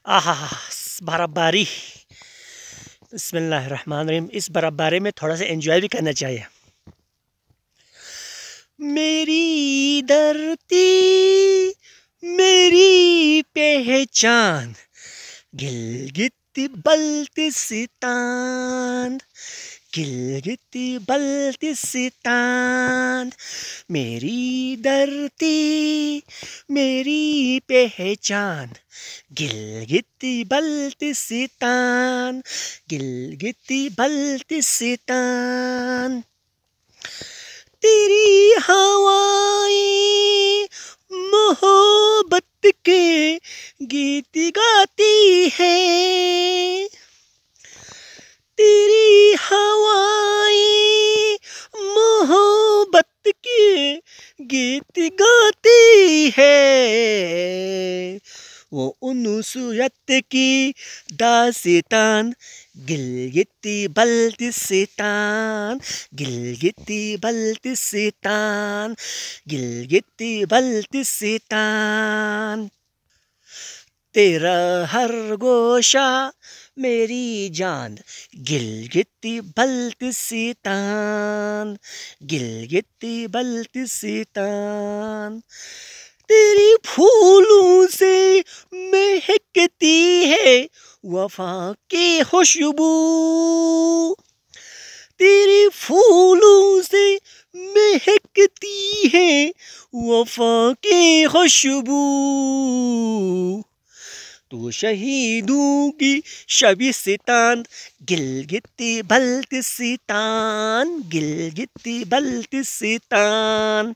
आहा, बर्फबारी। बिस्मिल्लाहिर्रहमानिर्रहीम। इस बर्फबारी में थोड़ा सा एंजॉय भी करना चाहिए। मेरी धरती मेरी पहचान, गिलगित बल्तिस्तान, गिलगित बल्तिस्तान। मेरी धरती मेरी पहचान, गिलगित बल्तिस्तान, गिलगित बल्तिस्तान। तेरी हवाएं मोहब्बत के गीत गाती है, तेरी हवाएं मोहब्बत के गीत गाती है। वो उन्सूरत की दास्तान, गिलगित बल्तिस्तान, गिलगित बल्तिस्तान, गिलगित बल्तिस्तान। तेरा हर गोशा मेरी जान, गिलगित बल्तिस्तान, गिलगित बल्तिस्तान। तेरी फूलों से महकती है वफा की खुशबू, तेरी फूलों से महकती है वफा की खुशबू। तू शहीदों की शबिस्तान, गिलगित बल्तिस्तान, गिलगित बल्तिस्तान।